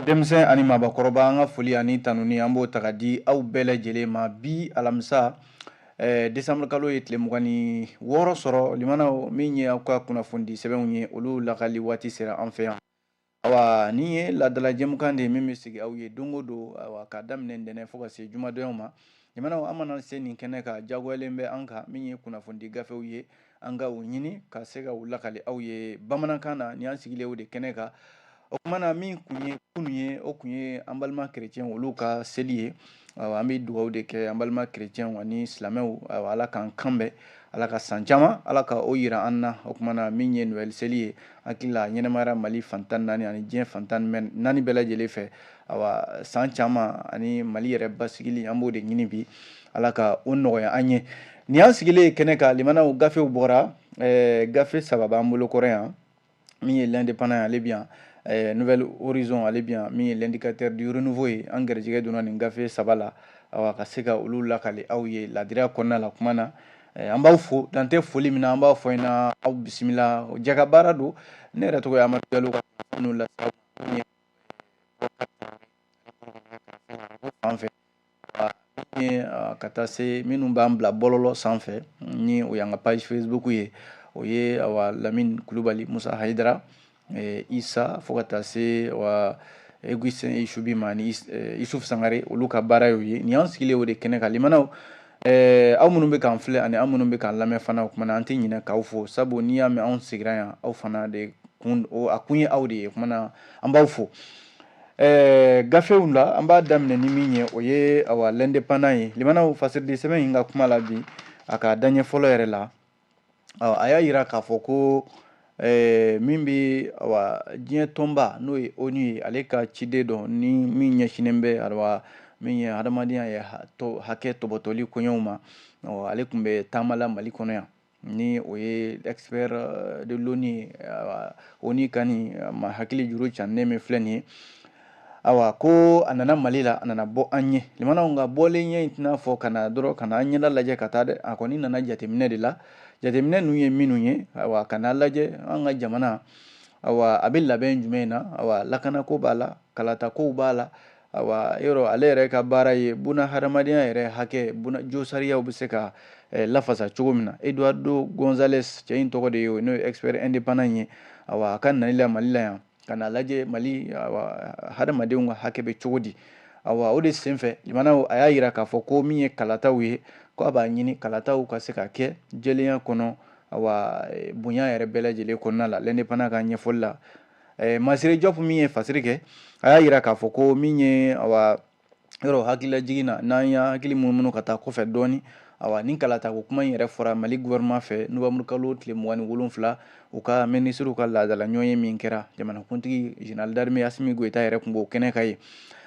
denmisɛn ani maabakɔrɔba an ka foli ani tanuni an b'o ta ka di aw bɛɛ lajɛlen ma bi alamisa décembre kalo ye tile 26 sɔrɔ limanaw min ye aw ka kunnafoni sɛbɛnw ye olu lakali waati sera an fɛ yan awa nin ye laadala jɛmukan de ye min bɛ sigi aw ye don o don awa k'a daminɛ ntɛnɛn fo ka se jumadonyaw ma limanaw an mana se nin kɛnɛ kan jagoyalen bɛ an kan min ye kunnafoni gafew ye an ka o ɲini ka se ka u lakali aw ye bamanankan na ni an sigilen o de kɛnɛ kan o kumana min kun ye kunun ye o kun ye an balima kerecɛnw olu ka seli ye an bɛ dugawu de kɛ an balima kerecɛnw ani silamɛw ala k'an kanbɛn ala ka san caman ala ka o yira an na o kumana min ye Noël seli ye hakili la ɲɛnɛmayara Mali fantan naani ani diɲɛ fantan naani bɛɛ lajɛlen fɛ awa san caman ani Mali yɛrɛ basigili an b'o de ɲini bi ala ka o nɔgɔya an ye ni an sigilen kɛnɛ kan limanaw gafew bɔra gafe saba b'an bolo kɔrɔ yan min ye l'indépendant ale bi yan Nouvelle Horizon ale bi yan min ye l'indicateur du renouveau ye an garijɛgɛ donna nin gafe saba la awa ka se ka olu lakali aw ye laadiriya kɔnɔna la kuma na an b'aw fo dan tɛ foli min na an b'a fɔ in na aw bisimila jaga baara don ne yɛrɛ tɔgɔ ye Amadu Jalo ka kunnafoniw lase aw fan fɛ ni ka taa se minnu b'an bila bɔlɔlɔ sanfɛ ni o y'an ka page Facebook ye o ye awa Lamine Kulubali Musa Hayidara Isa fo ka taa se wa Augustin Ishubi ma ni Isuf Sangare olu ka baara y'o ye ni an sigilen o de kɛnɛ kan limanaw aw minnu bɛ k'an filɛ ani aw minnu bɛ k'an lamɛn fana o kumana an tɛ ɲinɛ k'aw fo sabu n'i y'a mɛn anw sigira yan aw fana de a kun ye aw de ye o kumana an b'aw fo gafew la an b'a daminɛ ni min ye o ye awa l'indépendant ye limanaw fasirili sɛbɛn in ka kuma la bi a ka daɲɛ fɔlɔ yɛrɛ la a y'a yira k'a fɔ ko min bɛ awa diɲɛ tɔnba n'o ye ONU ye ale ka ciden dɔ ni min ɲɛsinnen bɛ awa min ye hadamadenya ye hakɛ tɔbɔtɔli koɲɛw ma ale tun bɛ taama la Mali kɔnɔ yan ni o ye expert de l'ONU ONU ka nin hakili juru cannen min filɛ nin ye awa ko a nana Mali la a nana bɔ an ye limanaw nka bɔlen ɲɛ in tɛna fɔ ka na dɔrɔn ka na an ɲɛda lajɛ ka taa dɛ a kɔni nana jateminɛ de la jateminɛ ninnu ye minnu ye awa ka na lajɛ an ka jamana awa a bɛ labɛn jumɛn na awa lakanako b'a la kalatakow b'a la awa yɔrɔ ale yɛrɛ ka baara ye buna hadamadenya yɛrɛ hakɛ jo sariyaw bɛ se ka lafasa cogo min na Eduardo Gonzales cɛ in tɔgɔ de ye o n'o ye expert indépendant ye awa a ka nali la Mali la yan ka na lajɛ Mali hadamadenw ka hakɛ bɛ cogo di awa o de senfɛ limanaw a y'a yira k'a fɔ ko min ye kalataw ye ko a b'a ɲini kalataw ka se ka kɛ jɛlenya kɔnɔ awa bonya yɛrɛ bɛɛ lajɛlen kɔnɔna la l'indépendant ka ɲɛfɔli la Masire Diop min ye fasiri kɛ a y'a yira k'a fɔ ko min ye awa yɔrɔ hakililajigin na n'an y'a hakili munumunu ka taa kɔfɛ dɔɔni awa nin kalatako kuma in yɛrɛ fɔra Mali gouvernement fɛ novembre kalo tile 27 u ka ministre ka laadala ɲɔgɔnye min kɛra jamanakuntigi général d'armée Assimi Goïta yɛrɛ tun b'o kɛnɛ kan ye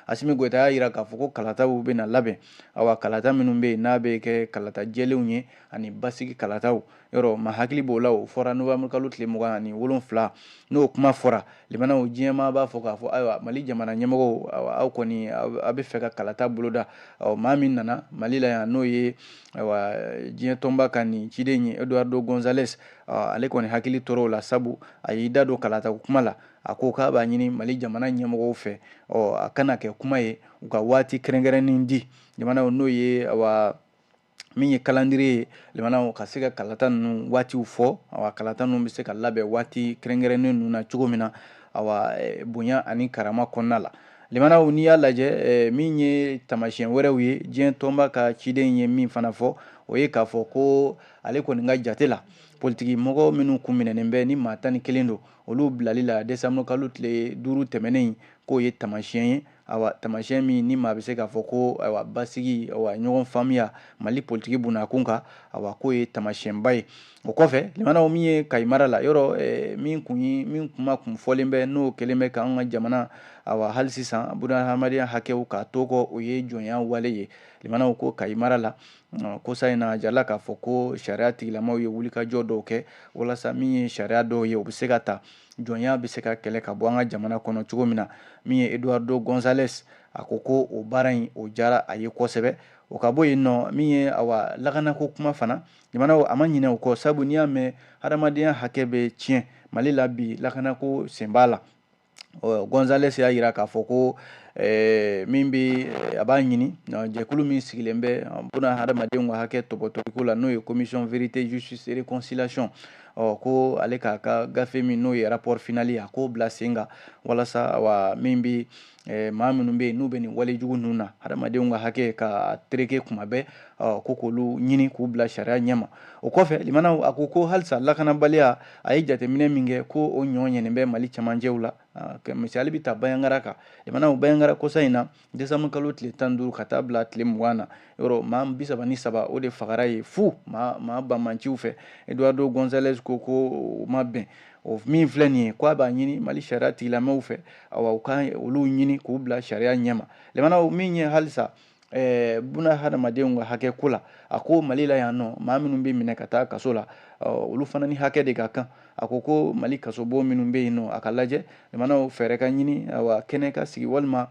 Assimi Goïta y'a yira k'a fɔ ko kalataw bɛna labɛn awa kalata minnu bɛ yen n'a bɛ kɛ kalata jɛlenw ye ani basigi kalataw yɔrɔ ma hakili b'o la o fɔra novembre kalo tile 27 n'o kuma fɔra limanaw diɲɛmaa b'a fɔ k'a fɔ ayiwa Mali jamana ɲɛmɔgɔw aw kɔni a bɛ fɛ ka kalata boloda maa min nana Mali la yan n'o ye awa diɲɛ tɔnba ka nin ciden ye Eduardo Gonzales ale kɔni hakili tora o la sabu a y'i da don kalata kuma la a ko k'a b'a ɲini Mali jamana ɲɛmɔgɔw fɛ a kana kɛ kuma ye u ka waati kɛrɛnkɛrɛnnen di jamanaw n'o ye awa min ye calendrier ye limanaw ka se ka kalata ninnu waatiw fɔ awa kalata ninnu bɛ se ka labɛn waati kɛrɛnkɛrɛnnen ninnu na cogo min na awa bonya ani karama kɔnɔna la limanaw n'i y'a lajɛ min ye tamasiyɛn wɛrɛw ye diɲɛ tɔnba ka ciden ye min fana fɔ o ye k'a fɔ ko ale kɔni ka jate la politiki mɔgɔ minnu kun minɛnen bɛ ni maa 11 don olu bilali la décembre kalo tile 5 tɛmɛnen k'o ye tamasiyɛn ye awa tamasiyɛn min ni maa bɛ se k'a fɔ ko awa basigi awa ɲɔgɔn faamuya Mali politiki bunakun kan awa k'o ye tamasiyɛnba ye o kɔfɛ limanaw min ye Kayi mara la yɔrɔ min kuma kun fɔlen bɛ n'o kɛlen bɛ k'an ka jamana awa hali sisan bunahadamadenya hakɛw k'a to kɔ o ye jɔnya wale ye limanaw ko Kayi mara la kosa in na a jarala k'a fɔ ko sariya tigilamaw ye wulikajɔ dɔw kɛ walasa min ye sariya dɔw ye o bɛ se ka ta jɔnya bɛ se ka kɛlɛ ka bɔ an ka jamana kɔnɔ cogo min na min ye Eduardo Gonzales a ko ko o baara in o diyara a ye kosɛbɛ o ka bɔ yen nɔ min ye awa lakanako kuma fana jamanaw a ma ɲinɛ o kɔ sabu n'i y'a mɛn hadamadenya hakɛ bɛ tiɲɛ Mali la bi lakanako sen b'a la Gonzales y'a yira k'a fɔ ko min bɛ a b'a ɲini jɛkulu min sigilen bɛ buna hadamadenw ka hakɛ tɔbɔtɔliko la n'o ye commission vérité justice et réconciliation ko ale k'a ka gafe min n'o ye rapport final ye a k'o bila sen kan walasa wa min bɛ maa minnu bɛ yen n'u bɛ nin walejugu ninnu na hadamadenw ka hakɛ ka tereke kuma bɛɛ ko k'olu ɲini k'u bila sariya ɲɛma o kɔfɛ limanaw a ko halisa lakanabaliya a ye jateminɛ min kɛ ko o ɲɔgɔn ɲɛnen bɛ Mali cɛmancɛw la misali bɛ ta Bayangara kan limanaw Bayangara kosa in na décembre kalo tile 15 ka taa bila tile 20 na yɔrɔ maa 33 o de fagara ye fu maa bamanciw fɛ Eduardo Gonzalez ko o ma bɛn o min filɛ nin ye ko a b'a ɲini Mali sariya tigilamɛw fɛ u ka olu ɲini k'u bila sariya ɲɛma limanaw min ye halisa buna hadamadenw ka hakɛ ko la a ko Mali la yan nɔ maa minnu bɛ minɛ ka taa kaso la olu fana ni hakɛ de ka kan a ko Mali kasobon minnu bɛ yen nɔ a ka lajɛ limanaw fɛɛrɛ ka ɲini kɛnɛ ka sigi walima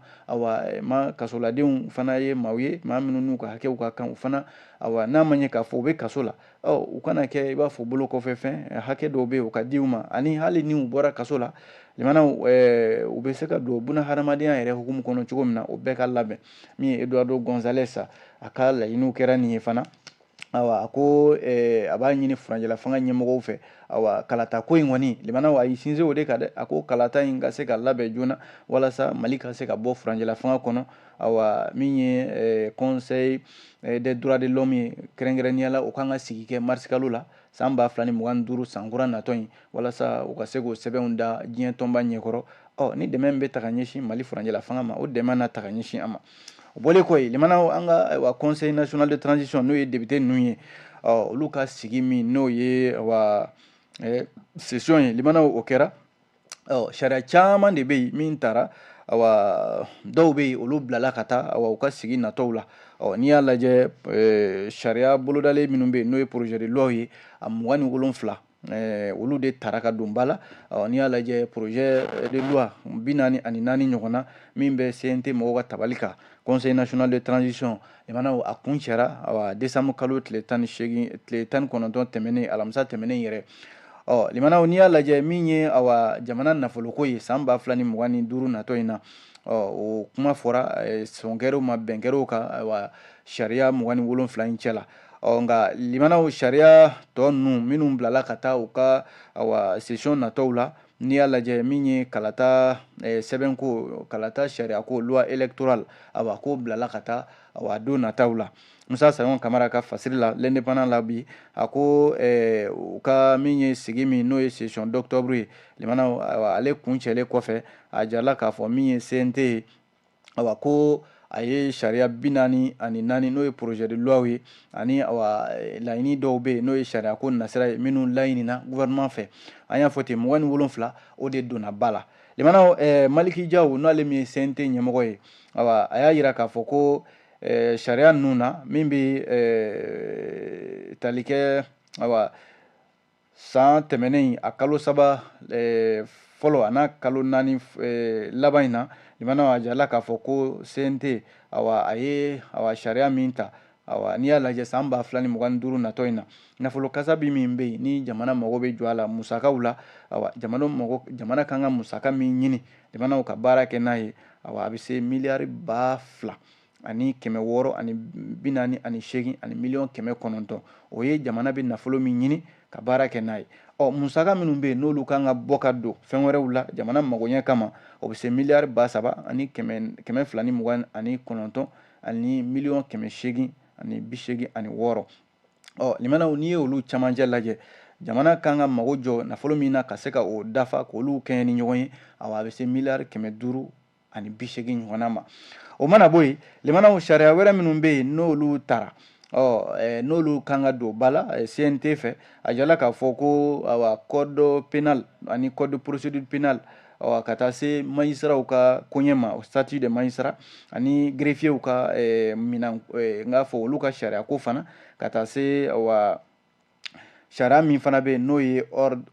ma kasoladenw fana ye maaw ye maa minnu n'u ka hakɛw ka kan u fana n'a ma ɲɛ k'a fɔ u bɛ kaso la u kana kɛ i b'a fɔ bolo kɔfɛ fɛn hakɛ dɔw bɛ yen u ka di u ma ani hali ni u bɔra kaso la limanaw u bɛ se ka don buna hadamadenya yɛrɛ hukumu kɔnɔ cogo min na o bɛɛ ka labɛn min ye Eduardo Gonzalez a ka laɲiniw kɛra nin ye fana a ko a b'a ɲini furanjɛla fanga ɲɛmɔgɔw fɛ kalata ko in kɔni limanaw a y'i sinsin o de kan dɛ a ko kalata in ka se ka labɛn joona walasa Mali ka se ka bɔ furanjɛla fanga kɔnɔ min ye conseil des droits de l'homme ye kɛrɛnkɛrɛnnenya la o kan ka sigi kɛ mars kalo la san 2025 san kura natɔ in walasa u ka se k'o sɛbɛnw da diɲɛ tɔnba ɲɛkɔrɔ ni dɛmɛ bɛ ta ka ɲɛsin Mali furanjɛla fanga ma o dɛmɛ na ta ka ɲɛsin a ma o bɔlen kɔ yen limanaw an ka conseil national de transition n'o ye député ninnu ye olu ka sigi min n'o ye session ye limanaw o kɛra sariya caman de bɛ yen min taara dɔw bɛ yen olu bilala ka taa u ka sigi natɔw la n'i y'a lajɛ sariya bolodalen minnu bɛ yen n'o ye projet de loi ye a 27 olu de taara ka don ba la n'i y'a lajɛ projet de loi 44 ɲɔgɔn na min bɛ CNT mɔgɔw ka tabali kan conseil national de transition limanaw a kun cɛra décembre kalo tile 19 tɛmɛnen alamisa tɛmɛnen yɛrɛ limanaw n'i y'a lajɛ min ye jamana nafoloko ye san 2025 natɔ in na o kuma fɔra sɔnkɛrɛw ma bɛnkɛrɛw ka sariya 27 in cɛ la nka limanaw sariya tɔ ninnu minnu bilala ka taa u ka session natɔw la n'i y'a lajɛ min ye kalata sɛbɛnko kalata sariyako loi électorale k'o bilala ka taa don nataw la Musa Saɲɔn Kamara ka fasiri la l'indépendant la bi a ko u ka min ye sigi min n'o ye session d'octobre ye limanaw ale kun cɛlen kɔfɛ a jarala k'a fɔ min ye CNT ye ko a ye sariya 44 n'o ye projet de loi ye ani laɲini dɔw bɛ yen n'o ye sariyako nasira ye minnu laɲinina gouvernement fɛ an y'a fɔ ten 27 o de donna ba la limanaw Maliki Jaw n'ale min ye CNT ɲɛmɔgɔ ye a y'a yira k'a fɔ ko sariya ninnu na min bɛ tali kɛ san tɛmɛnen a kalo 3 fɔlɔ a n'a kalo 4 laban in na limanaw a jarala k'a fɔ ko CNT a ye sariya min ta n'i y'a lajɛ san 2025 natɔ in na nafolo kasa bi min bɛ yen ni jamana mago bɛ jɔ a la musakaw la jamana kan ka musaka min ɲini limanaw ka baara kɛ n'a ye a bɛ se miliyari 2,000 ani 648 ani miliyɔn 900 o ye jamana bɛ nafolo min ɲini ka baara kɛ n'a ye musaka minnu bɛ yen n'olu kan ka bɔ ka don fɛn wɛrɛw la jamana magoɲɛ kama o bɛ se miliyari 3,000 ani 229 ani miliyɔn 886 ani 86 limanaw n'i ye olu camancɛ lajɛ jamana kan ka mago jɔ nafolo min na ka se ka o dafa k'olu kɛɲɛ ni ɲɔgɔn ye a bɛ se miliyari 500 ani 80 ɲɔgɔnna ma o mana bɔ yen limanaw sariya wɛrɛ minnu bɛ yen n'olu taara n'olu kan ka don ba la CNT fɛ a jarala k'a fɔ ko code pénal ani code de procédure pénale ka taa se magistrats ka koɲɛ ma statut de magistrat ani greffiers ka n k'a fɔ olu ka sariya ko fana ka taa se sariya min fana bɛ yen n'o ye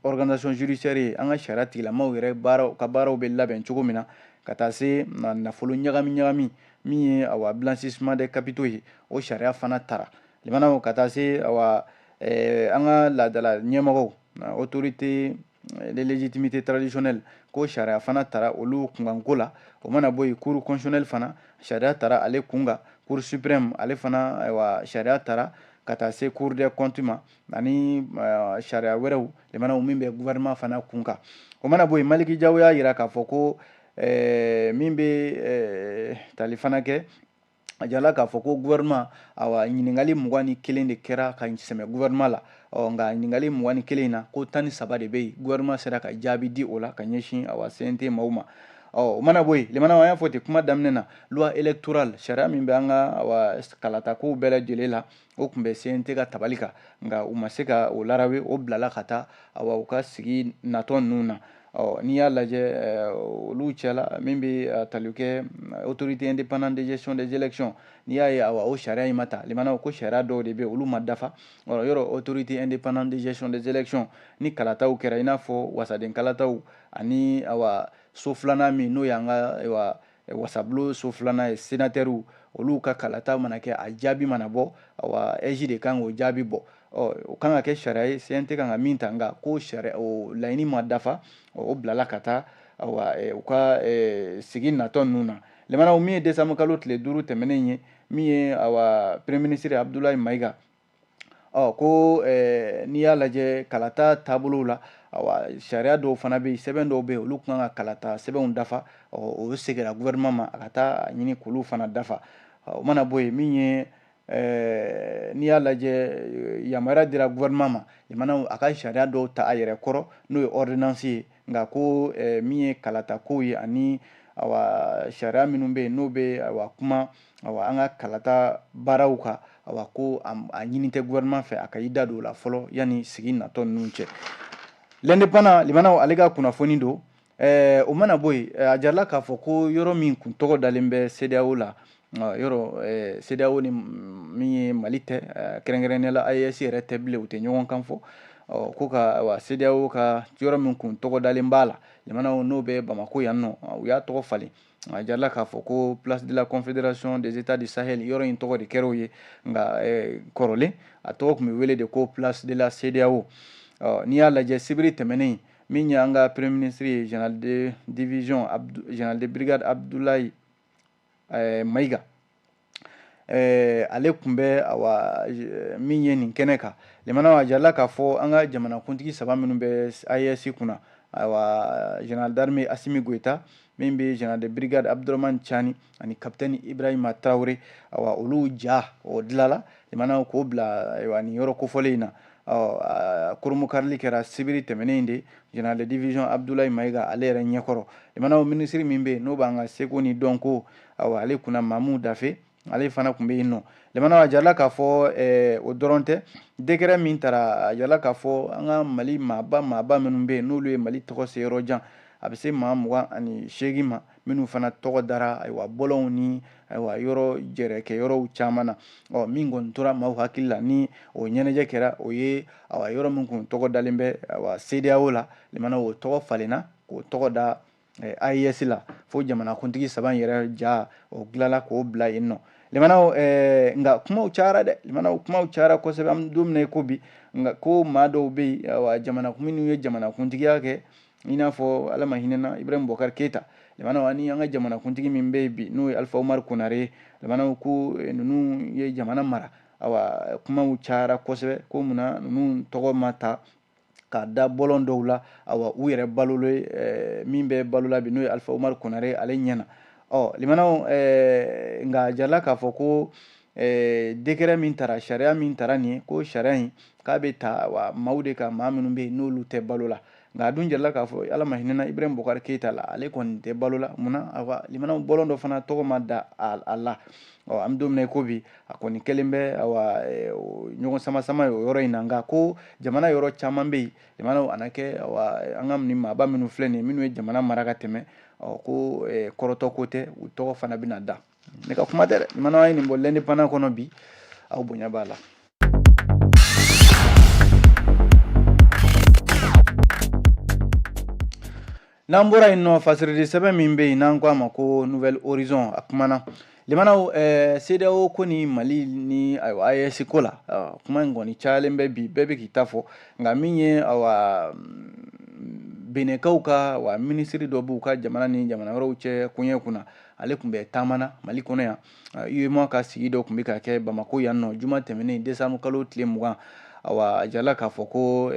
organisation judiciaire ye an ka sariya tigilamaw yɛrɛ ka baaraw bɛ labɛn cogo min na ka taa se nafolo ɲagami min ye blanchissement des capitaux ye o sariya fana tara limanaw ka taa se an ka laadala ɲɛmɔgɔw autorité de légitimité traditionnelle ko sharia fana tara olu kunganko la o mana boyi cour constitutionnel fana sharia tara ale kunga cour suprême ale fana aywa sharia tara ka taa se cour des comptes ma ani sharia wɛrɛw lemana min bɛ gouvernement fana kunka o mana boyi Maliki Jawo y'a yira k'a fɔ ko min bɛ tali fana kɛ a jala k'a fɔ ko gouvernement awa ɲininkali 21 de kɛra ka sɛmɛ gouvernement la nka ɲininkali 21 na ko 13 de bɛ yen gouvernement sera ka jaabi di o la ka ɲɛsin awa CNT maaw ma o mana bɔ yen limana an y'a fɔ ten kuma daminɛ na loi électorale sariya min bɛ an ka awa kalatakow bɛɛ lajɛlen la o tun bɛ CNT ka tabali kan nka u ma se ka o larawe o bilala ka taa awa u ka sigi natɔ ninnu na n'i y'a lajɛ olu cɛla min bɛ tali kɛ autorité indépendante de gestion des élections n'i y'a ye awa o sariya in ma ta limana ko sariya dɔw de bɛ olu ma dafa yɔrɔ autorité indépendante de gestion des élections ni kalataw kɛra i n'a fɔ wasaden kalataw ani awa so filanan min n'o y'an ka wasabulon so filanan ye sénatɛrw olu ka kalata mana kɛ a jaabi mana bɔ awa EJ de kan k'o jaabi bɔ o kan ka kɛ sariya ye CNT kan ka min ta nka ko sariya o laɲini ma dafa o bilala ka taa awa u ka sigi natɔ ninnu na limana min ye décembre kalo tile 5 tɛmɛnen ye min ye awa premier ministre Abdoulaye Mayiga ko n'i y'a lajɛ kalata taabolow la awa sariya dɔw fana bɛ yen sɛbɛn dɔw bɛ yen olu kan ka kalata sɛbɛnw dafa o seginna gouvernement ma a ka taa ɲini k'olu fana dafa o mana bɔ yen min ye n'i y'a lajɛ yamaruya dira gouvernement ma limana a ka sariya dɔw ta a yɛrɛ kɔrɔ n'o ye ordonnance ye nka ko min ye kalata kow ye ani awa sariya minnu bɛ yen n'o bɛ awa kuma awa an ka kalata baaraw kan awa ko a ɲini tɛ gouvernement fɛ a ka i da don o la fɔlɔ yanni sigi natɔ ninnu cɛ l'indépendant limana ale ka kunnafoni don o mana bɔ yen a jarala k'a fɔ ko yɔrɔ min kun tɔgɔ dalen bɛ CEDEAO la yɔrɔ CEDEAO ni min ye Mali tɛ kɛrɛnkɛrɛnnenya la AES yɛrɛ tɛ bilen u tɛ ɲɔgɔn kan fɔ ko ka CEDEAO ka yɔrɔ min kun tɔgɔ dalen b'a la limana n'o bɛ Bamako yan nɔ u y'a tɔgɔ falen a jarala k'a fɔ ko place de la confédération des états du Sahel yɔrɔ in tɔgɔ de kɛra o ye nka kɔrɔlen a tɔgɔ tun bɛ wele de ko place de la CEDEAO n'i y'a lajɛ sibiri tɛmɛnen min ye an ka premier ministre ye général de division général de brigade Abdoulaye Mayiga ale tun bɛ awa min ye nin kɛnɛ kan limana a jarala k'a fɔ an ka jamanakuntigi 3 minnu bɛ AES kunna awa général d'armée Assimi Goïta min bɛ général de brigade Abdourahmane Tiani ani capitaine Ibrahima Traoré awa olu ja o dilala limana k'o bila nin yɔrɔ kofɔlen in na koromokarili kɛra sibiri tɛmɛnen de général de division Abdoulaye Mayiga ale yɛrɛ ɲɛkɔrɔ limana ministre min bɛ yen n'o b'an ka seko ni dɔnko awa ale kunna Mamu Dafe ale fana tun bɛ yen nɔ limana a jarala k'a fɔ o dɔrɔn tɛ décret min taara a jarala k'a fɔ an ka Mali maaba minnu bɛ yen n'olu ye Mali tɔgɔ se yɔrɔ jan a bɛ se maa 28 ma minnu fana tɔgɔ dara ayiwa bɔlɔnw ni ayiwa yɔrɔ jɛrɛkɛ yɔrɔw caman na min kɔni tora maaw hakili la ni o ɲɛnajɛ kɛra o ye awa yɔrɔ min kun tɔgɔ dalen bɛ awa CEDEAO la limana o tɔgɔ falenna k'o tɔgɔ da AES la fo jamanakuntigi 3 yɛrɛ ja o dilala k'o bila yen nɔ limana nka kumaw cayara dɛ limana kumaw cayara kosɛbɛ an don min na i ko bi nka ko maa dɔw bɛ yen awa minnu ye jamanakuntigiya kɛ i n'a fɔ ala ma hinɛna Ibrahim Boubacar Keita limana ani an ka jamanakuntigi min bɛ yen bi n'o ye Alpha Umaru Konare limana ko ninnu ye jamana mara awa kumaw cayara kosɛbɛ ko munna ninnu tɔgɔ ma ta k'a da bɔlɔn dɔw la awa u yɛrɛ balolen min bɛ balola bi n'o ye Alpha Umaru Konare ale ɲɛna limana nka jarala k'a fɔ ko décret min taara sariya min taara nin ye ko sariya in k'a bɛ ta wa maaw de kan maa minnu bɛ yen n'olu tɛ balo la nka a dun jarala k'a fɔ ala ma hinɛna Ibrahim Boubacar Keita la ale kɔni tɛ balo la munna awa limana bɔlɔn dɔ fana tɔgɔ ma da a la an bɛ don min na i ko bi a kɔni kɛlen bɛ awa ɲɔgɔn sama ye o yɔrɔ in na nka ko jamana yɔrɔ caman bɛ yen limana a na kɛ awa an ka nin maaba minnu filɛ nin ye minnu ye jamana mara ka tɛmɛ ko kɔrɔtɔ ko tɛ u tɔgɔ fana bɛna da ne ka kuma tɛ dɛ limana an ye nin bɔ l'indépendant kɔnɔ bi aw bonya b'a la. N'an bɔra yen nɔ fasiridi sɛbɛn min bɛ yen n'an ko a ma ko nouvelle horizon a kumana limanaw CEDEAO ko ni Mali ni ayiwa AES ko la kuma in kɔni cayalen bɛ bi bɛɛ bɛ k'i ta fɔ nka min ye awa benekaw ka wa ministre dɔ b'u ka jamana ni jamana wɛrɛw cɛ kuɲɛ kunna ale tun bɛ taamana Mali kɔnɔ yan UEMOA ka sigi dɔ tun bɛ ka kɛ Bamako yan nɔ juma tɛmɛnen décembre kalo tile 20 awa a jala k'a fɔ ko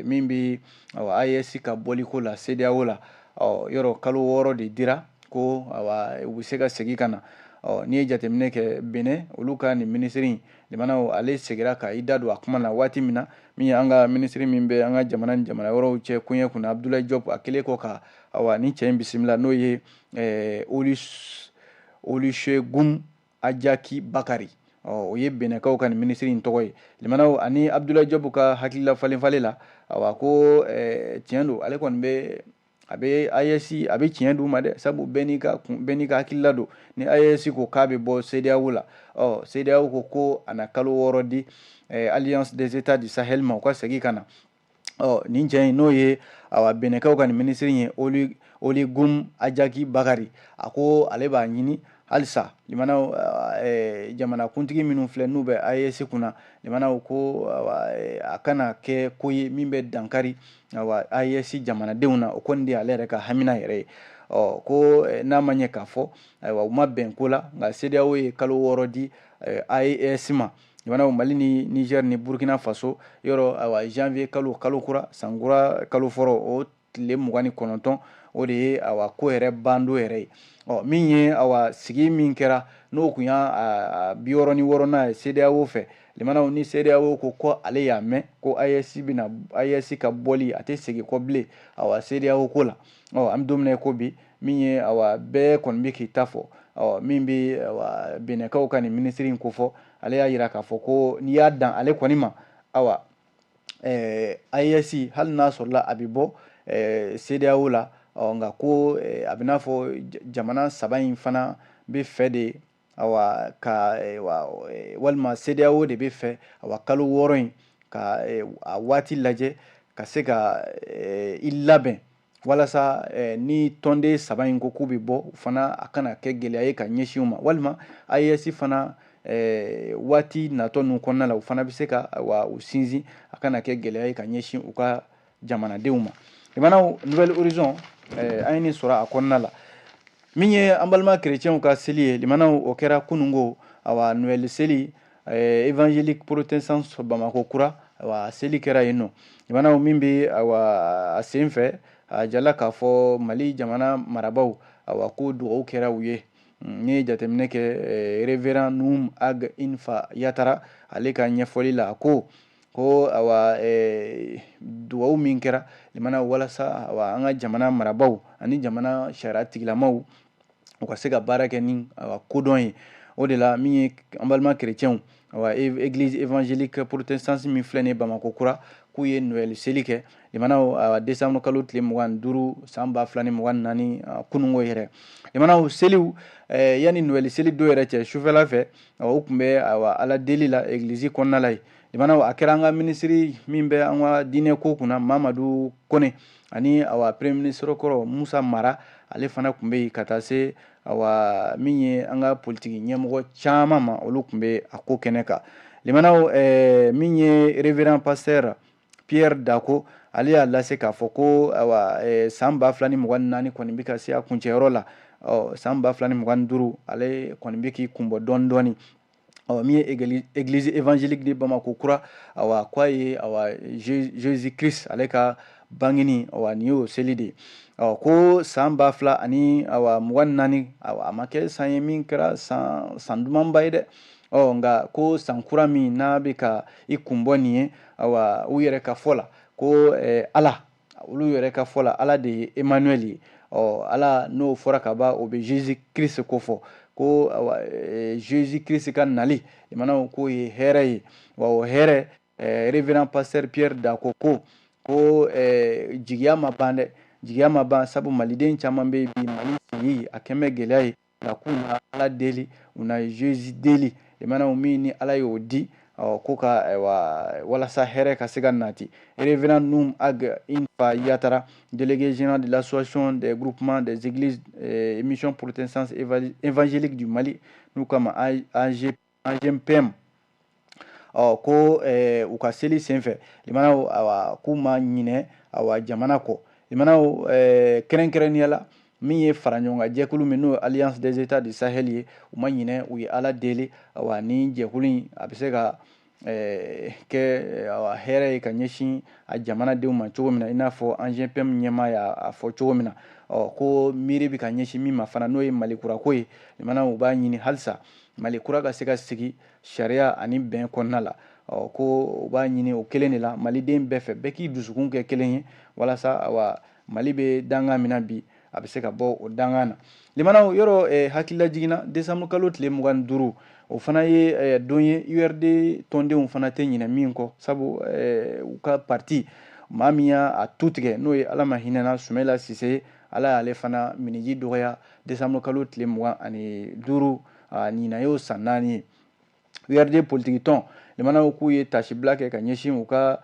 min bɛ AES ka bɔliko la CEDEAO la yɔrɔ kalo 6 de dira ko u bɛ se ka segin ka na n'i ye jateminɛ kɛ Benin olu ka nin ministre in limanaw ale segira ka i da don a kuma na waati min na min ye an ka ministre min bɛ an ka jamana ni jamana wɛrɛw cɛ kuɲɛ kunna Abdoulaye Diop a kɛlen kɔ ka ni cɛ in bisimila n'o ye Olusegun Ajaki Bakari o ye Benekaw ka nin ministre in tɔgɔ ye limanaw ani Abdoulaye Diop ka hakilila falen la ko tiɲɛ don ale kɔni bɛ a bɛ AES a bɛ tiɲɛ d'u ma dɛ sabu bɛɛ n'i ka hakilila don ni AES ko k'a bɛ bɔ CEDEAO la CEDEAO ko a na kalo 6 di Alliance des États du Sahel ma u ka segin ka na nin cɛ in n'o ye Benekaw ka nin ministre in ye Olusegun Ajaki Bakari a ko ale b'a ɲini halisa limanaw jamana kuntigi minnu filɛ n'u bɛ AES kunna limanaw ko a kana kɛ ko ye min bɛ dankari AES jamanadenw na o kɔni de ale yɛrɛ ka hamina yɛrɛ ye ko n'a ma ɲɛ k'a fɔ u ma bɛn ko la nka CEDEAO ye kalo 6 di AES ma limanaw Mali ni Niger ni Burkina Faso yɔrɔ janvier kalo kura san kura kalo fɔlɔ o tile 29 o de ye ko yɛrɛ bando yɛrɛ ye min ye sigi min kɛra n'o kun y'a 66nan ye CEDEAO fɛ limanaw ni CEDEAO ko ale y'a mɛn ko AES ka bɔli a tɛ segin kɔ bilen CEDEAO ko la an bɛ don min na ko bi min ye bɛɛ kɔni bɛ k'i ta fɔ min bɛ Benekaw ka nin ministre in ko fɔ ale y'a jira k'a fɔ ko n'i y'a dan ale kɔni ma AES hali n'a sɔrɔla a bɛ bɔ CEDEAO la nka ko a bɛ n'a fɔ jamana 3 in fana bɛ fɛ de walima CEDEAO de bɛ fɛ kalo 6 in ka a waati lajɛ ka se ka i labɛn walasa ni tɔnden 3 in ko k'u bɛ bɔ fana a kana kɛ gɛlɛya ye ka ɲɛsin u ma walima AES fana waati natɔ ninnu kɔnɔna la u fana bɛ se ka u sinsin a kana kɛ gɛlɛya ye ka ɲɛsin u ka jamanadenw ma limanaw Nouvelle Horizon an ye nin sɔrɔ a kɔnɔna la min ye an balima chrétienw ka seli ye limanaw o kɛra kunungo Noël seli évangélique protestants Bamako kura seli kɛra yen nɔ limanaw min bɛ a sen fɛ a jala k'a fɔ Mali jamana marabaw ko dugawu kɛra u ye n'i ye jateminɛ kɛ Révérend Noum Ag Infa Yatara ale ka ɲɛfɔli la ko dugawu min kɛra limanaw walasa an ka jamana marabaw ani jamana sariya tigilamaw u ka se ka baara kɛ ni kodɔn ye o de la min ye an balima chrétienw église évangélique protestante min filɛ nin ye Bamako kura k'u ye Noël seli kɛ limanaw décembre kalo tile 25 san 2024 kunungo yɛrɛ limanaw seliw yani Noël seli dɔ yɛrɛ cɛ sufɛla fɛ u tun bɛ ala deli la église kɔnɔna la ye limanaw a kɛra an ka ministre min bɛ an ka diinɛ ko kunna Mamadu Kone ani premier ministre kɔrɔ Musa Mara ale fana tun bɛ yen ka taa se min ye an ka politiki ɲɛmɔgɔ caman ma olu tun bɛ a ko kɛnɛ kan limanaw min ye révérend pasteur Pierre Dako ale y'a lase k'a fɔ ko san 2024 kɔni bɛ ka se a kuncɛyɔrɔ la san 2025 ale kɔni bɛ k'i kunbɔ dɔɔni dɔɔni min ye église évangélique de Bamako kura k'a ye Jésus Christ ale ka bangeni nin y'o seli de ko san 2024 a ma kɛ san ye min kɛra san dumanba ye dɛ nka ko san kura min n'a bɛ ka i kunbɔ nin ye u yɛrɛ ka fɔ la ko olu yɛrɛ ka fɔ la Ala de ye Emmanuel ye Ala n'o fɔra ka ban o bɛ Jésus Christ ko fɔ ko Jésus Christ ka nali limanaw k'o ye hɛrɛ ye o hɛrɛ révérend pasteur Pierre Dako ko jigiya ma ban dɛ jigiya ma ban sabu maliden caman bɛ bi Mali sigi a kɛn bɛ gɛlɛya ye nka k'u na Ala deli u na Jésus deli limanaw min ni Ala y'o di ko ka walasa hɛrɛ ka se ka nati Révérend Noum Ag Infa Yatara délégué général de l'association des groupements des églises et missions protestantes évangéliques du Mali n'u kama AGPM ko u ka seli senfɛ limanaw k'u ma ɲinɛ jamana kɔ limanaw kɛrɛnkɛrɛnnenya la min ye fara ɲɔgɔn kan jɛkulu min n'o Alliance des États du Sahel ye u ma ɲinɛ u ye Ala deli awa ni jɛkulu in a bɛ se ka kɛ hɛrɛ ye ka ɲɛsin a jamanadenw ma cogo min na i n'a fɔ ANGPM ɲɛmaa y'a fɔ cogo min na ko miiri bɛ ka ɲɛsin min ma fana n'o ye Malikura ko ye limanaw u b'a ɲini halisa Malikura ka se ka sigi sariya ani bɛn kɔnɔna la ko u b'a ɲini o kelen de la maliden bɛɛ fɛ bɛɛ k'i dusukun kɛ kelen ye walasa awa Mali bɛ dangan min na bi a bɛ se ka bɔ o dangan na limanaw yɔrɔ hakilila jiginna décembre kalo tile 25 o fana ye don ye URD tɔndenw fana tɛ ɲinɛ min kɔ sabu u ka parti maa min y'a tu tigɛ n'o ye Ala ma hinɛna Sumahila Sise Ala y'ale fana miniji dɔgɔya décembre kalo tile 25 ɲinan y'o san 4 ye URD politique tɔn limanaw k'u ye tasibila kɛ ka ɲɛsin u ka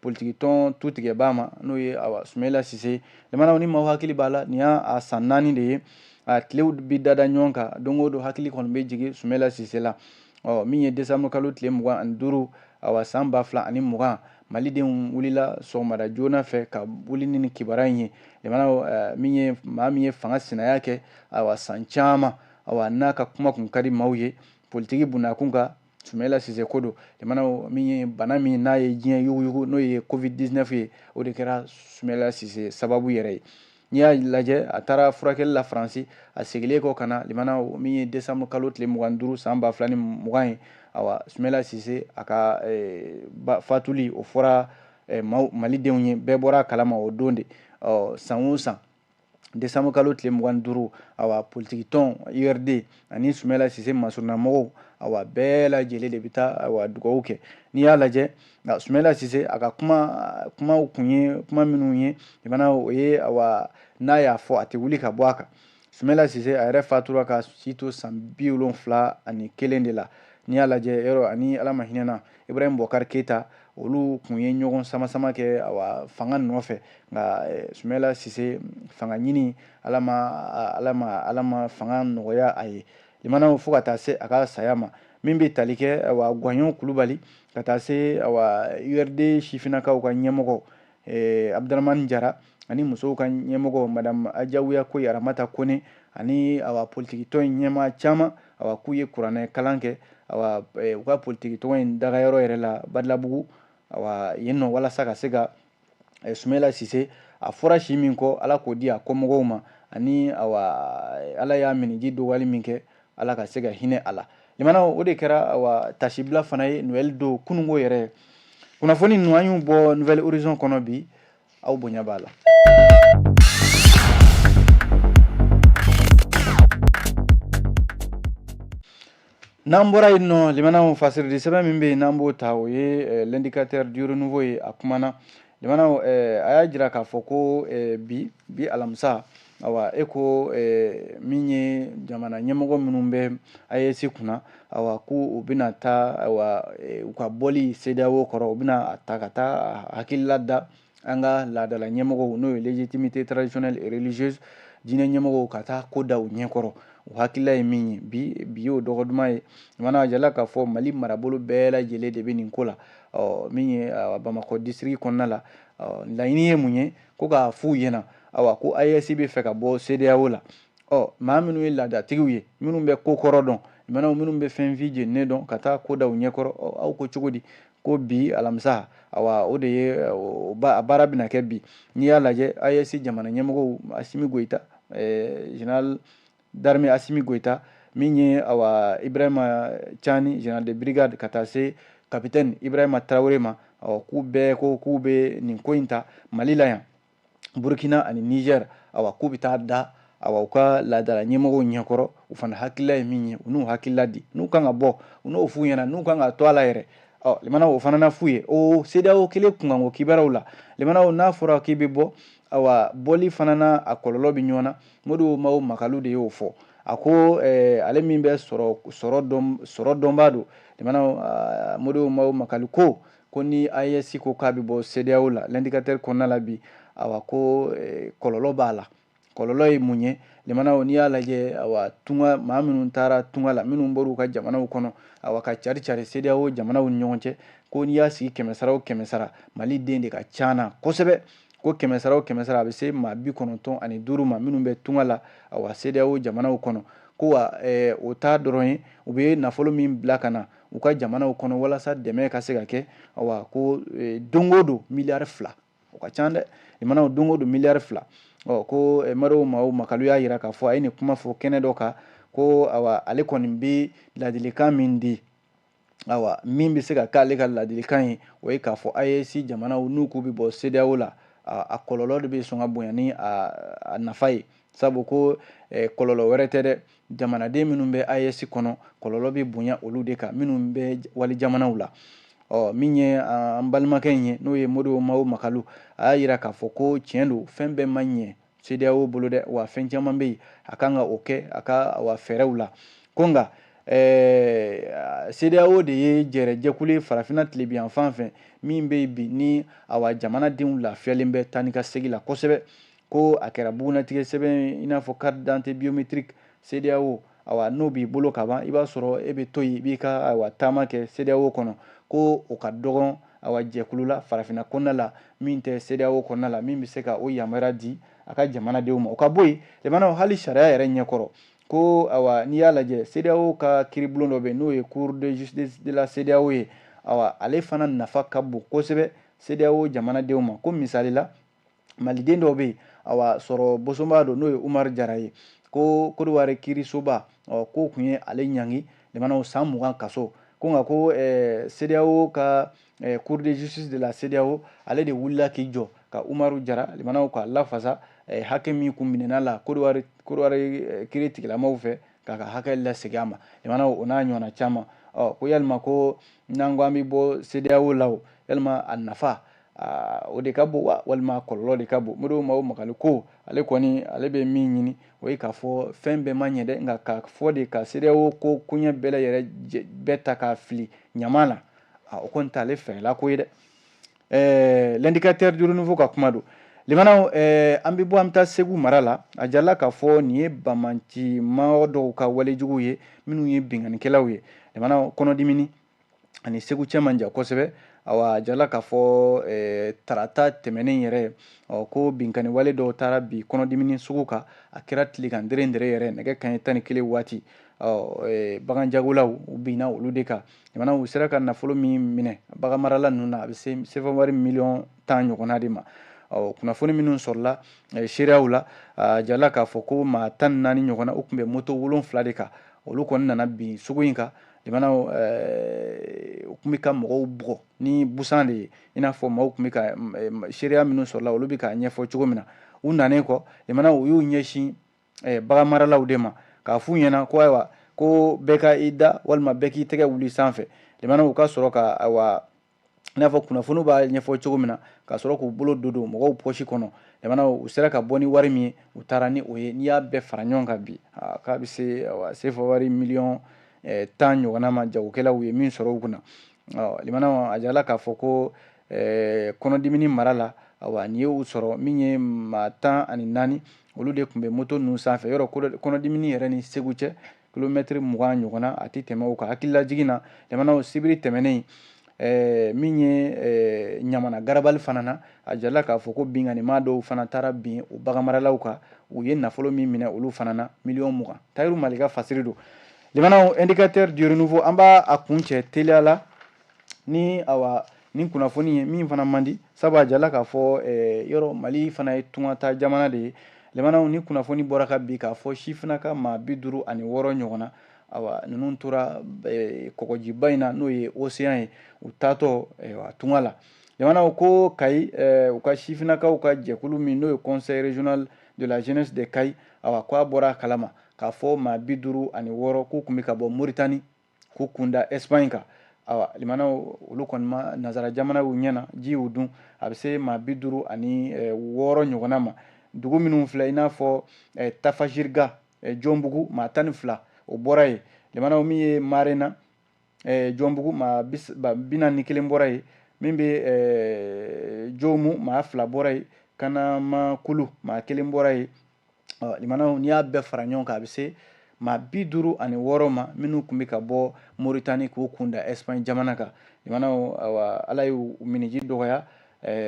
politique tɔn tu tigɛbaa ma n'o ye Sumahila Sise limanaw ni maaw hakili b'a la nin y'a san 4 de ye tilew bi dada ɲɔgɔn kan don o don hakili kɔni bɛ jigin Sumahila Sise la min ye décembre kalo tile 25 san 2020 malidenw wulila sɔgɔmada joona fɛ ka wuli ni kibaruya in ye limanaw maa min ye fanga sinaya kɛ san caman n'a ka kuma kun ka di maaw ye politique bunakun kan Sumahila Sise ko don limanaw min ye bana min n'a ye diɲɛ yuguyugu n'o ye Covid-19 ye o de kɛra Sumahila Sise sababu yɛrɛ ye n'i y'a lajɛ a taara furakɛli la Faransi a segilen kɔ ka na limanaw min ye décembre kalo tile 25 san 2020 ye Sumahila Sise a ka fatuli o fɔra malidenw ye bɛɛ bɔra a kalama o don de san o san décembre kalo tile 25 politique tɔn URD ani Sumahila Sise masuruna mɔgɔw bɛɛ lajɛlen de bɛ taa dugawu kɛ n'i y'a lajɛ Sumahila Sise a ka kumaw kun ye kuma minnu ye limanaw o ye n'a y'a fɔ a tɛ wuli ka bɔ a kan Sumahila Sise a yɛrɛ fatura ka si to san 71 de la n'i y'a lajɛ yɔrɔ ani Ala ma hinɛna Ibrahim Boubacar Keita olu kun ye ɲɔgɔn sama kɛ fanga nɔfɛ nka Sumahila Sise fanga ɲini Ala ma fanga nɔgɔya a ye limanaw fo ka taa se a ka saya ma min bɛ tali kɛ Guwaɲɔn Kulubali ka taa se URD sifinnakaw ka ɲɛmɔgɔ Abdaramani Jara ani musow ka ɲɛmɔgɔ madame Ajawiya Koyi Aramata Kone ani politique tɔn in ɲɛmaa caman k'u ye kuranɛ kalan kɛ u ka politique tɔn in dagayɔrɔ yɛrɛ la Badilabugu yen nɔ walasa ka se ka Sumahila Sise a fɔra si min kɔ Ala k'o di a kɔmɔgɔw ma ani Ala y'a miniji dɔgɔyali min kɛ Ala ka se ka hinɛ a la limanaw o de kɛra tasibila fana ye Noël don kunungo yɛrɛ kunnafoni ninnu an y'u bɔ Nouvelle Horizon kɔnɔ bi aw bonya b'a la. N'an bɔra yen nɔ limanaw fasirili sɛbɛn min bɛ yen n'an b'o ta o ye l'indicateur du renouveau ye a kumana limanaw a y'a jira k'a fɔ ko bi alamisa e ko min ye jamana ɲɛmɔgɔ minnu bɛ AES kunna k'u bɛna taa u ka bɔli CEDEAO kɔrɔ u bɛna a ta ka taa hakilila da an ka laadala ɲɛmɔgɔw n'o ye légitimité traditionnelle et religieuse diinɛ ɲɛmɔgɔw ka taa ko da u ɲɛkɔrɔ o hakilila ye min ye bi y'o dɔgɔ duman ye limanaw a jala k'a fɔ Mali marabolo bɛɛ lajɛlen de bɛ nin ko la min ye Bamakɔ district kɔnɔna la laɲini ye mun ye ko k'a f'u ɲɛna ko AES bɛ fɛ ka bɔ CEDEAO la maa minnu ye laadatigiw ye minnu bɛ ko kɔrɔ dɔn limanaw minnu bɛ fɛn fi jeninen dɔn ka taa ko da u ɲɛkɔrɔ aw ko cogo di ko bi alamisa o de ye a baara bɛna kɛ bi n'i y'a lajɛ AES jamana ɲɛmɔgɔw Asimi Goïta général d'armée Asimi Goïta min ye Ibrahima Chani général de brigade ka taa se capitaine Ibrahima Traoré ma k'u bɛɛ ko k'u bɛ nin ko in ta Mali la yan Burkina ani Niger k'u bɛ taa da u ka laadala ɲɛmɔgɔw ɲɛkɔrɔ u fana hakilila ye min ye u n'u hakilila di n'u kan ka bɔ u n'o f'u ɲɛna n'u kan ka to a la yɛrɛ limanaw o fana na f'u ye CEDEAO kelen kunkanko kibaruyaw la limanaw n'a fɔra k'i bɛ bɔ bɔli fana na a kɔlɔlɔ bɛ ɲɔgɔn na Modibo Mawu Makalu de y'o fɔ a ko ale min bɛ sɔrɔ dɔnbaa don limanaw Modibo Mawu Makalu ko ni AES ko k'a bɛ bɔ CEDEAO la l'indicateur kɔnɔna la bi ko kɔlɔlɔ b'a la kɔlɔlɔ ye mun ye limanaw n'i y'a lajɛ tunga maa minnu taara tunga la minnu bɔr'u ka jamanaw kɔnɔ ka cari CEDEAO jamanaw ni ɲɔgɔn cɛ ko n'i y'a sigi 100 sara o 100 sara Mali den de ka ca na kosɛbɛ ko 100 o 100 a bɛ se maa 95 ma minnu bɛ tunga la CEDEAO jamanaw kɔnɔ ko wa o t'a dɔrɔn ye u bɛ nafolo min bila ka na u ka jamanaw kɔnɔ walasa dɛmɛ ka se ka kɛ ko don o don miliyari 2 o ka ca dɛ jamanaw don o don miliyari 2 ko Modibo Makalu y'a yira k'a fɔ a ye nin kuma fɔ kɛnɛ dɔ kan ko ale kɔni bɛ ladilikan min di min bɛ se ka k'ale ka ladilikan ye o ye k'a fɔ AES jamanaw n'u k'u bɛ bɔ CEDEAO la a kɔlɔlɔ de bɛ sɔn ka bonya ni a nafa ye sabu ko kɔlɔlɔ wɛrɛ tɛ dɛ jamanaden minnu bɛ AES kɔnɔ kɔlɔlɔ bɛ bonya olu de kan minnu bɛ wali jamanaw la min ye an balimakɛ in ye n'o ye Modibo Makalu a y'a yira k'a fɔ ko tiɲɛ don fɛn bɛɛ man ɲɛ CEDEAO bolo dɛ wa fɛn caman bɛ yen a kan ka o kɛ a ka fɛɛrɛw la ko nka CEDEAO de ye jɛrɛjɛkulu ye farafinna tilebiyan fan fɛ min bɛ bi ni jamanadenw lafiyalen bɛ taa ni ka segin la kosɛbɛ ko a kɛra bugunatigɛ sɛbɛn i n'a fɔ carte d'identité biométrique CEDEAO n'o b'i bolo ka ban i b'a sɔrɔ e bɛ to yen i b'i ka taama kɛ CEDEAO kɔnɔ ko o ka dɔgɔn jɛkulu la farafinna kɔnɔna la min tɛ CEDEAO kɔnɔna la min bɛ se ka o yamaruya di a ka jamanadenw ma o ka bɔ yen jamanaw hali sariya yɛrɛ ɲɛkɔrɔ ko n'i y'a lajɛ CEDEAO ka kiiribulon dɔ bɛ yen n'o ye Cour de justice de la CEDEAO ye ale fana nafa ka bon kosɛbɛ CEDEAO jamanadenw ma ko misali la maliden dɔw bɛ yen sɔrɔ bosonba don n'o ye Umaru Jara ye ko Côte d'Ivoire kiirisoba k'o tun ye ale ɲangi jamanaw san 20 kaso ko nka ko CEDEAO ka Cour de justice de la CEDEAO ale de wulila k'i jɔ ka Umaru Jara jamanaw ka lafasa hakɛ min kun minɛna la Côte d'Ivoire kiiri tigilamaw fɛ k'a ka hakɛ lasegin a ma jamanaw o n'a ɲɔgɔnna caman ko yalima ko n'an ko an bɛ bɔ CEDEAO la yalima a nafa o de ka bon walima kɔlɔlɔ de ka bon Modibo Makalu ko ale kɔni ale bɛ min ɲini o ye k'a fɔ fɛn bɛɛ ma ɲɛ dɛ nka k'a fɔ de ka CEDEAO ko koɲɛ bɛɛ ta k'a fili ɲama na o kɔni t'ale fɛɛrɛla ko ye dɛ l'indicateur du renouveau ka kuma don limanaw an bɛ bɔ an bɛ taa Segu mara la a jarala k'a fɔ nin ye bamancimaa dɔw ka walejuguw ye minnu ye bingannikɛlaw ye limanaw kɔnɔdimini ani Segu cɛ man jan kosɛbɛ a jarala k'a fɔ tarata tɛmɛnen yɛrɛ ko binkani wale dɔw taara bi kɔnɔdimini sugu kan a kɛra tilegan dɛrɛ yɛrɛ nɛgɛ kanɲɛ 11 waati baganjagolaw u binna olu de kan jamanaw u sera ka nafolo min minɛ bagan marala ninnu na a bɛ se CFA wari miliyɔn 10 ɲɔgɔnna de ma kunnafoni minnu sɔrɔla seereyaw la a jarala k'a fɔ ko maa 14 ɲɔgɔnna u tun bɛ moto 7 de kan olu kɔni nana bin sugu in kan jamanaw u tun bɛ ka mɔgɔw bugɔ ni busan de ye i n'a fɔ maaw tun bɛ ka seereya minnu sɔrɔla olu bɛ k'a ɲɛfɔ cogo min na u nanen kɔ jamanaw u y'u ɲɛsin bagan maralaw de ma k'a f'u ɲɛna ko ayiwa ko bɛɛ ka i da walima bɛɛ k'i tɛgɛ wuli sanfɛ jamanaw u ka sɔrɔ ka i n'a fɔ kunnafoniw b'a ɲɛfɔ cogo min na ka sɔrɔ k'u bolo don mɔgɔw pɔsi kɔnɔ jamanaw u sera ka bɔ ni wari min ye u taara ni o ye n'i y'a bɛɛ fara ɲɔgɔn kan bi k'a bɛ se CFA wari miliyɔn 10 ɲɔgɔnna ma jagokɛlaw ye min sɔrɔ u kunna limanaw a jarala k'a fɔ ko kɔnɔdimini mara la nin ye u sɔrɔ min ye maa 14 olu de tun bɛ moto ninnu sanfɛ yɔrɔ kɔnɔdimini yɛrɛ ni Segu cɛ kilomɛtiri 20 ɲɔgɔnna a tɛ tɛmɛ o kan hakililajigin na jamanaw sibiri tɛmɛnen min ye ɲamana garabali fana na a jarala k'a fɔ ko binganimaa dɔw fana taara bin o bagan maralaw kan u ye nafolo min minɛ olu fana na miliyɔn 20 Tayiru Malika fasiri don limanaw indicateur du renouveau an b'a kun cɛ teliya la ni nin kunnafoni ye min fana man di sabu a jarala k'a fɔ yɔrɔ Mali fana ye tuŋata jamana de ye limanaw ni kunnafoni bɔra ka bi k'a fɔ sifinnaka maa 56 ɲɔgɔnna ninnu tora kɔgɔjiba in na n'o ye océan ye u taatɔ tunga la jamanaw ko Kayi u ka sifinnakaw ka jɛkulu min n'o ye conseil régional de la jeunesse de Kayi ko a bɔra a kalama k'a fɔ maa 56 k'u tun bɛ ka bɔ Moritani k'u kunda Espagne kan limanaw olu kɔni ma nazara jamanaw ɲɛna ji y'u dun a bɛ se maa 56 ɲɔgɔnna ma dugu minnu filɛ i n'a fɔ Tafajiriga Jɔnbugu maa 12 o bɔra yen limanaw min ye Marena Jɔnbugu maa 41 bɔra yen min bɛ Jomu maa 2 bɔra yen Kanamakulu maa 1 bɔra yen limanaw n'i y'a bɛɛ fara ɲɔgɔn kan a bɛ se maa 56 ma minnu tun bɛ ka bɔ Moritani k'u kunda Espagne jamana kan limanaw ala y'u miniji dɔgɔya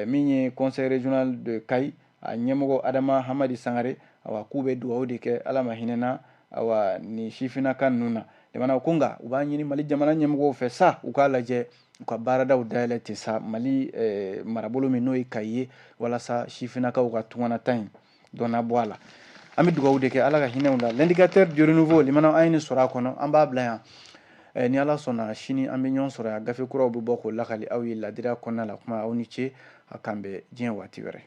min ye conseil régional de Kayi a ɲɛmɔgɔ Adama Hamadi Sangare awa k'u bɛ dugawu de kɛ Ala ma hinɛna awa ni sifinaka ninnu na jamana ko nka u b'a ɲini Mali jamana ɲɛmɔgɔw fɛ sa u k'a lajɛ u ka baaradaw dayɛlɛ ten sa Mali marabolo min n'o ye Kayi ye walasa sifinakaw ka tunganata in dɔ na bɔ a la an bɛ dugawu de kɛ Ala ka hinɛ u la l'indicateur du renouveau limanaw an ye nin sɔrɔ a kɔnɔ an b'a bila yan ni Ala sɔnna sini an bɛ ɲɔgɔn sɔrɔ yan gafe kuraw bɛ bɔ k'o lakali aw ye ladiriya kɔnɔna la kuma aw ni ce a kan bɛn diɲɛ waati wɛrɛ